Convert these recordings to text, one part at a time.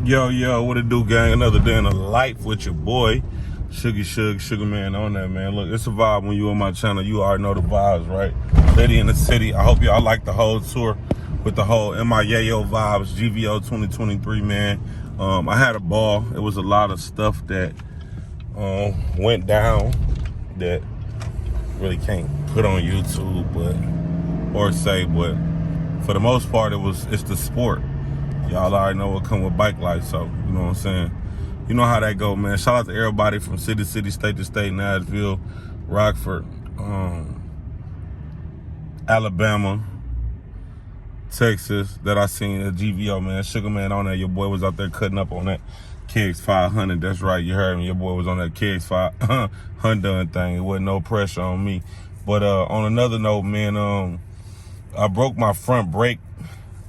Yo, what it do, gang? Another day in the life with your boy, Sugar Man on that, man. Look, it's a vibe when you on my channel. You already know the vibes, right? Lady in the city. I hope y'all like the whole tour with the whole MIAO vibes, GVO 2023, man. I had a ball. It was a lot of stuff that went down that really can't put on YouTube, or for the most part, it's the sport. Y'all already know what come with bike life, so you know what I'm saying. You know how that go, man. Shout out to everybody from city to city, state to state, Nashville, Rockford, Alabama, Texas, that I seen at GVO, man. Sugar Man on there. Your boy was out there cutting up on that KX 500. That's right, you heard me. Your boy was on that KX 500 thing. It wasn't no pressure on me. But on another note, man, I broke my front brake.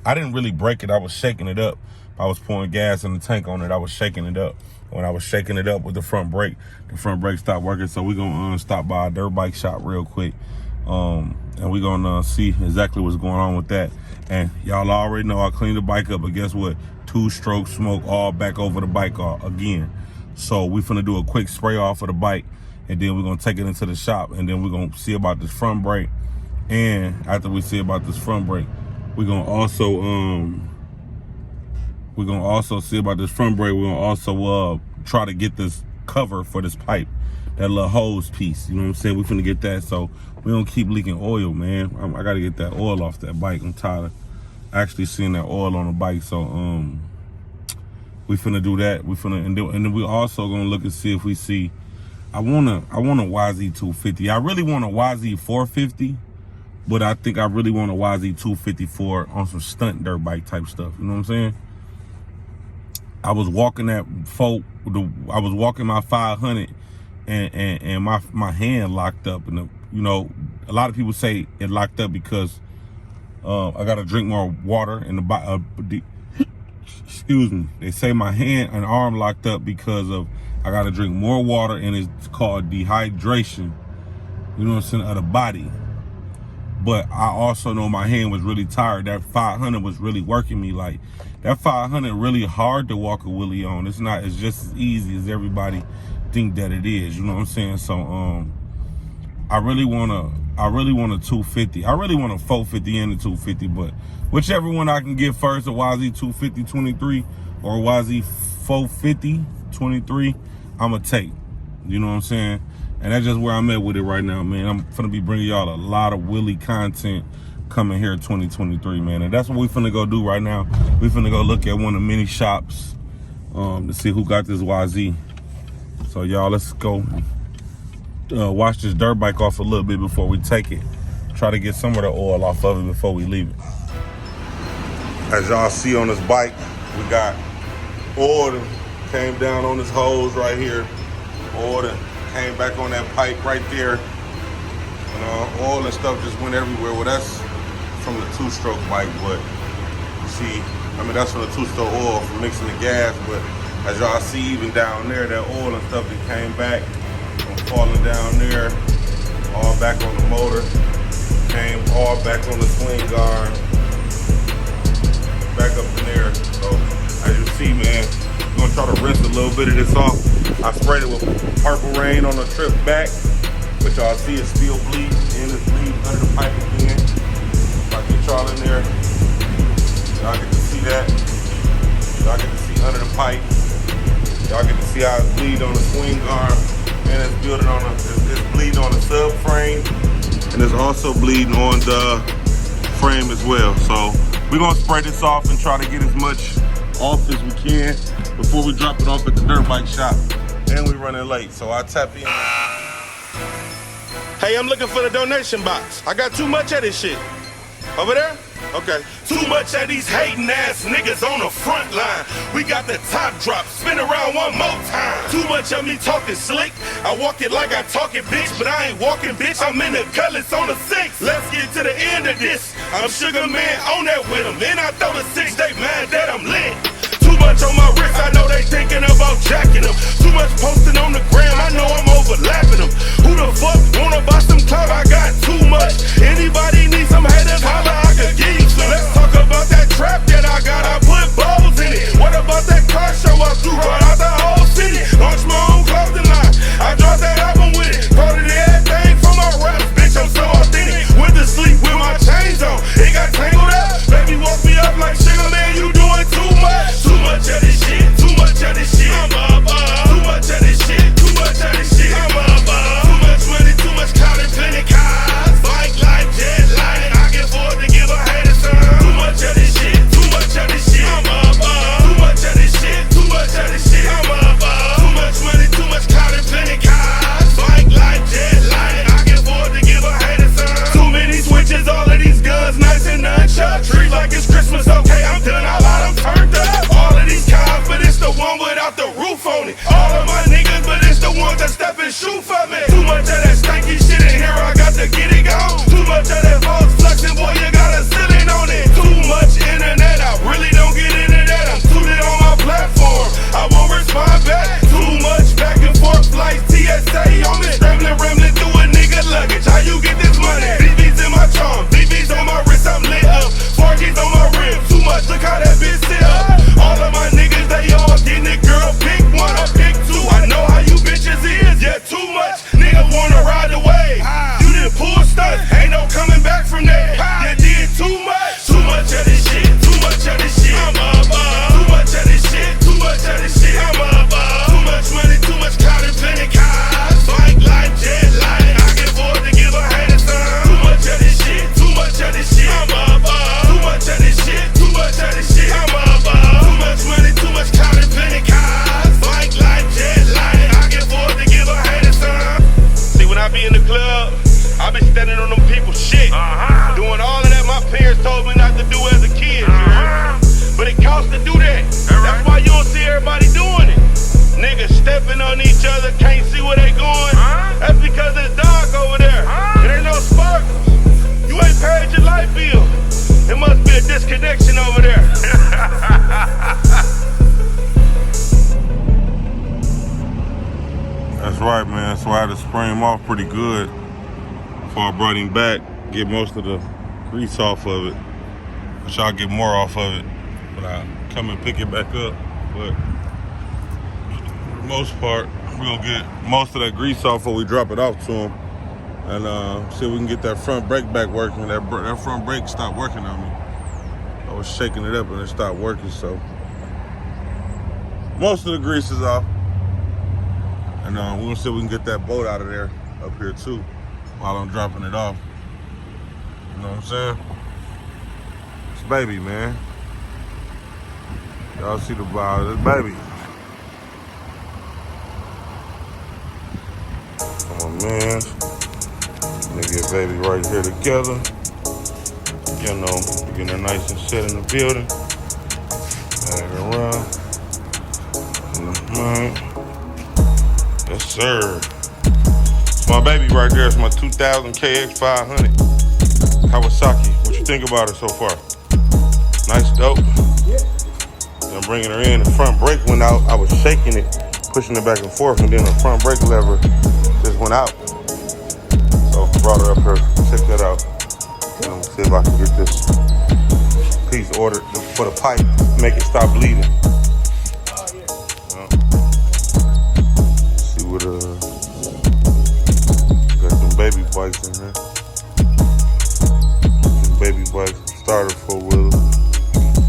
I didn't really break it. I was shaking it up. I was pouring gas in the tank on it. I was shaking it up. When I was shaking it up with the front brake stopped working. So we're going to stop by a dirt bike shop real quick. And we're going to see exactly what's going on with that. And y'all already know I cleaned the bike up. But guess what? 2-stroke smoke all back over the bike again. So we're finna do a quick spray off of the bike. And then we're going to take it into the shop. And then we're going to see about this front brake. And after we see about this front brake, we're gonna also see about this front brake. We're gonna also try to get this cover for this pipe, that little hose piece. You know what I'm saying? We're finna get that so we don't keep leaking oil, man. I gotta get that oil off that bike. I'm tired of actually seeing that oil on the bike. So we finna do that. And then we also gonna look and see if we see. I want a YZ250. I really want a YZ450. But I think I really want a YZ254 on some stunt dirt bike type stuff. You know what I'm saying? I was walking I was walking my 500 and my hand locked up. And you know, a lot of people say it locked up because I got to drink more water in the excuse me. They say my hand and arm locked up because of I got to drink more water, and it's called dehydration. You know what I'm saying? Of the body. But I also know my hand was really tired. That 500 was really working me. Like, that 500 really hard to walk a wheelie on. It's just as easy as everybody think that it is. You know what I'm saying? So I really want a 250. I really want a 450 and a 250, but whichever one I can get first, a YZ250 23 or a YZ450 23, I'ma take. You know what I'm saying? And that's just where I'm at with it right now, man. I'm finna be bringing y'all a lot of wheelie content coming here 2023, man. And that's what we finna go do right now. We finna go look at one of the mini shops to see who got this YZ. So y'all, let's go wash this dirt bike off a little bit before we take it. Try to get some of the oil off of it before we leave it. As y'all see on this bike, we got oil that came down on this hose right here. Oil that came back on that pipe right there. Oil and stuff just went everywhere. Well, that's from the 2-stroke bike, but you see, that's from the 2-stroke oil from mixing the gas. But as y'all see, even down there, that oil and stuff that came back from falling down there, all back on the motor, came all back on the swing guard, back up in there. So as you see, man, we're gonna try to rinse a little bit of this off. I sprayed it with Purple Rain on the trip back, but y'all see it's still bleeding, and it's bleeding under the pipe again. If I get y'all in there, y'all get to see that. Y'all get to see under the pipe. Y'all get to see how it's bleeding on the swing arm, and it's building on it's bleeding on the subframe, and it's also bleeding on the frame as well. So we're gonna spray this off and try to get as much off as we can before we drop it off at the dirt bike shop. And we running late, so I'll tap in. Hey, I'm looking for the donation box. I got too much of this shit. Over there? Okay. Too much of these hating ass niggas on the front line. We got the top drop, spin around one more time. Too much of me talking slick. I walk it like I talk it, bitch, but I ain't walking, bitch. I'm in the cutlass on the 6. Let's get to the end of this. I'm Sugar Man on that with him. Then I throw the 6, they mad that I'm lit. Too much on my wrist, I know they thinking about jacking them. Too much posting on the gram, I know I'm overlapping them. Who the fuck wanna buy some clout? I got too much. Anybody need some haters, holla, I could give you some. Let's talk about that trap that I got, I put balls in it. What about that car out the roof on it. All of my niggas, but it's the ones that step and shoot for me. Too much of that stanky shit in here, I got to get it gone. Too much of that false flexing, boy, you got a ceiling on it. Too much internet, I really don't get into that. I'm suited on my platform, I won't respond back. Too much back and forth flights, TSA on me. Scrambling, rambling through a nigga luggage. How you get this money? BB's in my charm, BB's on my wrist, I'm lit up. 4G's on my rim, too much, look how that bitch sit up. All of my niggas, they all getting it, girl, pick one or pick two. I know how you bitches is, yeah, too much. Nigga wanna ride the wave. You didn't pull stunts, ain't no coming back from that. You did too much. Too much of this shit, too much of this shit. I'm up, too much of this shit, too much of this shit. I'm up, too much money, too much clout and plenty cars. Bike life, jet life, I can afford to give a hater some. Too much of this shit, too much of this shit. I'm up, too much of this shit, too much of this shit. I'm up, too much money, too much clout and plenty cars. Bike life, jet life, I can afford to give a hater some. See, when I be in the club, I be standing on them people's shit. Doing all of that my parents told me not to do as a kid, you heard? But it costs to do that. That's why you don't see everybody doing it. Niggas stepping on each other, can't see where they going. That's because it's dark over there. It ain't no sparkles. You ain't paid your light bill. It must be a disconnection over there. That's right, man. So I had to spray him off pretty good before I brought him back, get most of the grease off of it. Which I'll get more off of it when I come and pick it back up. But for the most part, we'll get most of that grease off before we drop it off to him. And see if we can get that front brake back working. That front brake stopped working on me. I was shaking it up and it stopped working, so most of the grease is off. And we're gonna see if we can get that bolt out of there up here too while I'm dropping it off. You know what I'm saying? It's baby, man. Y'all see the bottom of this baby. Come on, man. Let me get baby right here together. You know, getting her nice and set in the building. Bag her around. Yes, sir. It's my baby right there. It's my 2000 KX 500 Kawasaki. What you think about it so far? Nice, dope. I'm bringing her in. The front brake went out. I was shaking it, pushing it back and forth, and then the front brake lever just went out. So I brought her up here. Check that out. And I'm gonna see if I can get this piece ordered for the pipe, make it stop bleeding. See what got some baby bikes in here. Some baby bikes, starter 4-wheeler.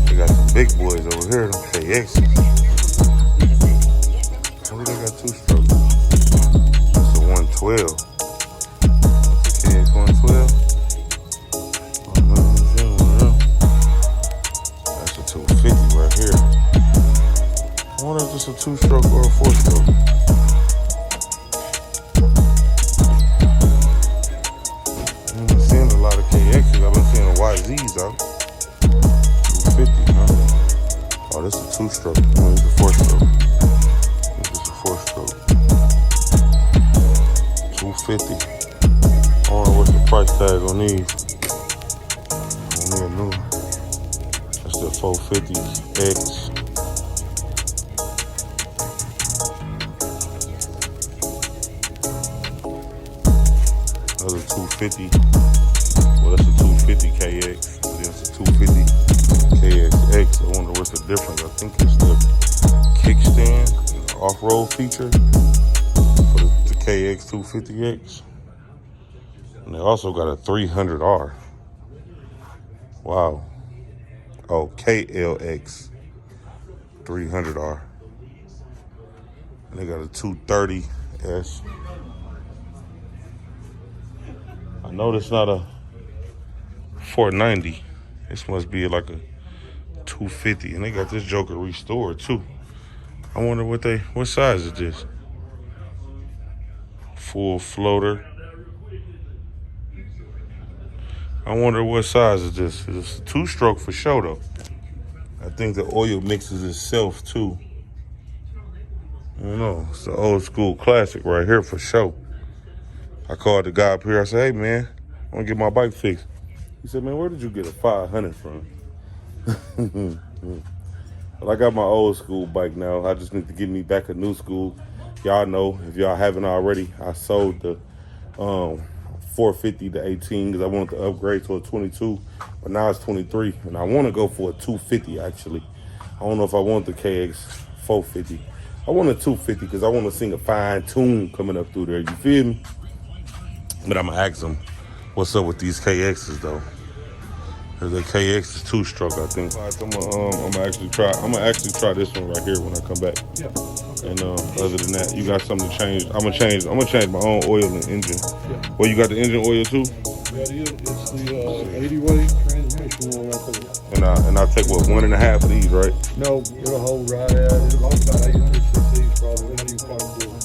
They got some big boys over here, them KXs. Maybe they got 2-stroke. That's a 112. That's a KX 112. That's a 250 right here. I wonder if it's a 2-stroke or a 4-stroke. I've been seeing a lot of KXs. I've been seeing YZs out. 250, huh? Oh, this is a 2-stroke. No, this is a 4-stroke. This is a 4-stroke. 250. I wonder what's the price tag on these. I don't even know. That's the 450X. Another 250. Well, that's a 250 KX. That's a 250 KXX. I wonder what's the difference. I think it's the kickstand, the off-road feature for the KX 250X. And they also got a 300R. Wow. Oh, KLX 300R. And they got a 230S. I know it's not a 490. This must be like a 250. And they got this joker restored too. I wonder what size is this? Full floater. I wonder what size is this? It's a 2-stroke for sure though. I think the oil mixes itself too. I don't know. It's an old school classic right here for sure. I called the guy up here. I said, hey, man, I want to get my bike fixed. He said, man, where did you get a 500 from? But I got my old school bike now. I just need to get me back a new school. Y'all know, if y'all haven't already, I sold the 450 to 18 because I wanted to upgrade to a 22, but now it's 23, and I want to go for a 250 actually. I don't know if I want the KX 450. I want a 250 because I want to sing a fine tune coming up through there. You feel me? But I'm gonna ask them what's up with these KXs though. Cause the KX is 2-stroke, I think. I'm gonna actually try this one right here when I come back. Yeah. Okay. And other than that, you got something to change. I'm gonna change my own oil and engine. Yeah. Well, you got the engine oil too? Yeah, it's the 80-way transmission oil right there. And I'll take what, 1.5 of these, right? No, it'll hold right at. It'll hold about 800 cc's probably. Not even quite a quarter.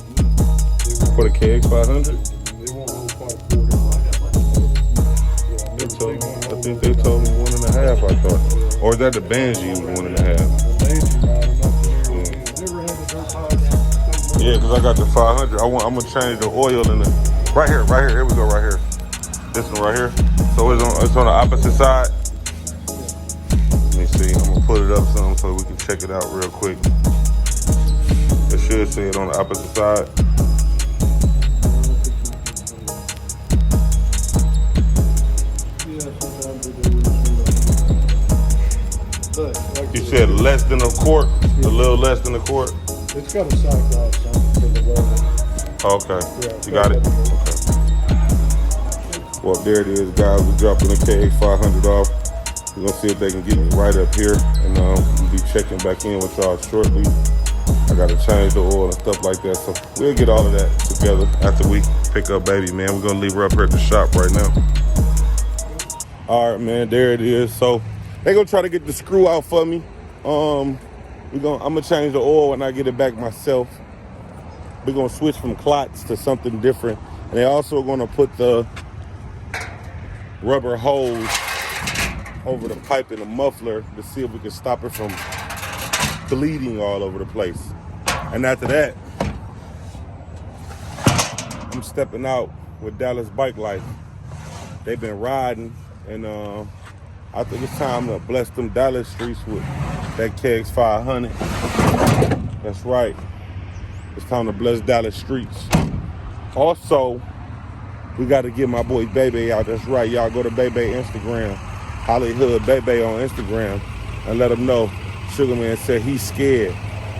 For the KX 500? They won't hold quite a quarter. I think they told me 1.5, I thought. Or is that the Banshee was 1.5? Yeah, because I got the 500. I'm gonna change the oil in the right here. Here we go, right here. This one right here. So it's on the opposite side. Let me see. I'm gonna put it up some so we can check it out real quick. It should say it on the opposite side. You said less than a quart, a little less than a quart. It's got a cycle out for the weather. Okay, Yeah, you got it. Okay. Well, there it is, guys. We're dropping the KX 500 off. We're gonna see if they can get me right up here, and we'll be checking back in with y'all shortly. I gotta change the oil and stuff like that, so we'll get all of that together after we pick up baby, man. We're gonna leave her up here at the shop right now. All right, man. There it is. So they gonna try to get the screw out for me. I'm gonna change the oil when I get it back myself. We're gonna switch from clots to something different. And they also gonna put the rubber hose over the pipe in the muffler to see if we can stop it from bleeding all over the place. And after that, I'm stepping out with Dallas Bike Life. They've been riding, and I think it's time to bless them Dallas streets with that KX 500. That's right. It's time to bless Dallas streets. Also, we got to get my boy Bebe out. That's right, y'all. Go to Bebe Instagram, Hollywood Bebe on Instagram, and let him know Sugar Man said he's scared.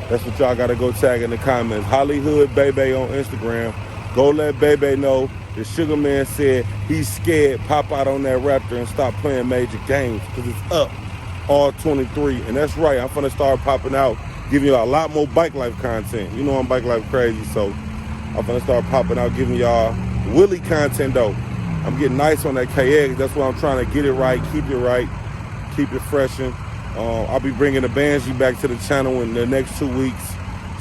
That's what y'all got to go tag in the comments. Hollywood Bebe on Instagram. Go let Bebe know that Sugar Man said he's scared. Pop out on that Raptor and stop playing major games because it's up all 23. And that's right, I'm finna start popping out, giving you a lot more Bike Life content. You know I'm Bike Life crazy, so I'm finna start popping out, giving y'all Willie content though. I'm getting nice on that KX. That's why I'm trying to get it right, keep it freshen. I'll be bringing the Banshee back to the channel in the next 2 weeks.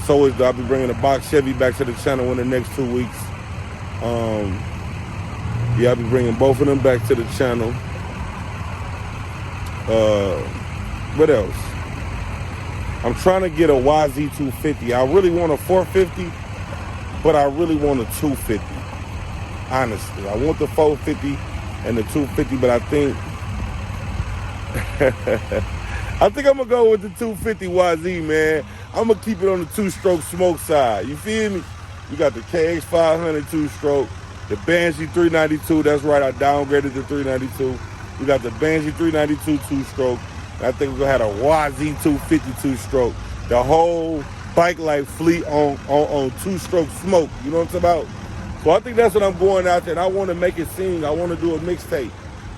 I'll be bringing the box Chevy back to the channel in the next 2 weeks. I'll be bringing both of them back to the channel. What else? I'm trying to get a YZ250. I really want a 450, but I really want a 250. Honestly, I want the 450 and the 250, but I think I'm gonna go with the 250 YZ, man. I'm gonna keep it on the 2-stroke smoke side. You feel me? You got the KX 500 2-stroke, the Banshee 392. That's right, I downgraded the 392. We got the Banshee 392 2-stroke. I think we're gonna have a YZ 250 2-stroke. The whole Bike Life fleet on 2-stroke smoke. You know what I'm talking about? So I think that's what I'm going out there, and I want to make it sing. I want to do a mixtape.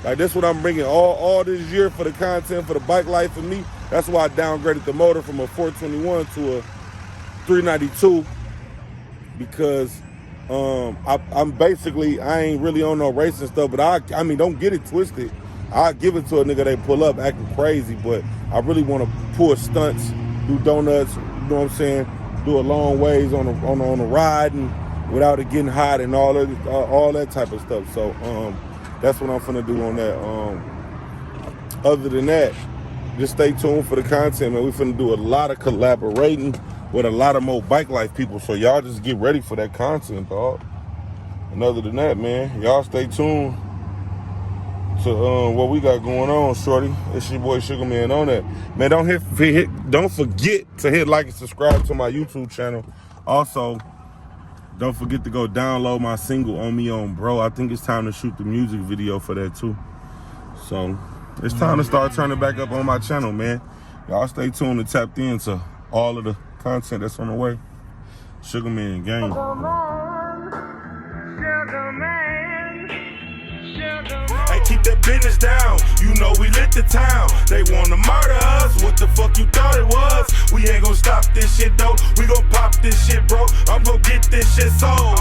Like, that's what I'm bringing all this year for the content, for the Bike Life for me. That's why I downgraded the motor from a 421 to a 392, because I'm basically, I ain't really on no racing stuff, but I mean, don't get it twisted. I give it to a nigga they pull up acting crazy, but I really want to pull stunts, do donuts, you know what I'm saying, do a long ways on a ride and without it getting hot and all that type of stuff. So that's what I'm finna do on that. Other than that, just stay tuned for the content, man. We finna do a lot of collaborating, with a lot of more bike life people. So y'all just get ready for that content, dog. And other than that, man, y'all stay tuned to what we got going on, shorty. It's your boy Sugar Man on that. Man, don't forget to hit like and subscribe to my YouTube channel. Also, don't forget to go download my single On Me On Bro. I think it's time to shoot the music video for that too. So it's time to start turning back up on my channel, man. Y'all stay tuned and tapped into all of the content that's on the way. Sugar Man Gang. Hey, keep that business down. You know we lit the town. They wanna murder us. What the fuck you thought it was? We ain't gon' stop this shit though. We gon' pop this shit, bro. I'm gon' get this shit sold.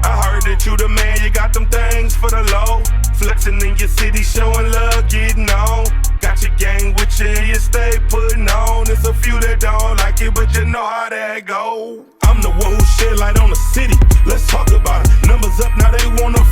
I heard that you the man. You got them things for the low. Flexing in your city, showing love, getting on. Got your gang with you, you stay putting on. It's a few that don't like it, but you know how that go. I'm the one who shed light on the city. Let's talk about it. Numbers up, now they wanna fuck.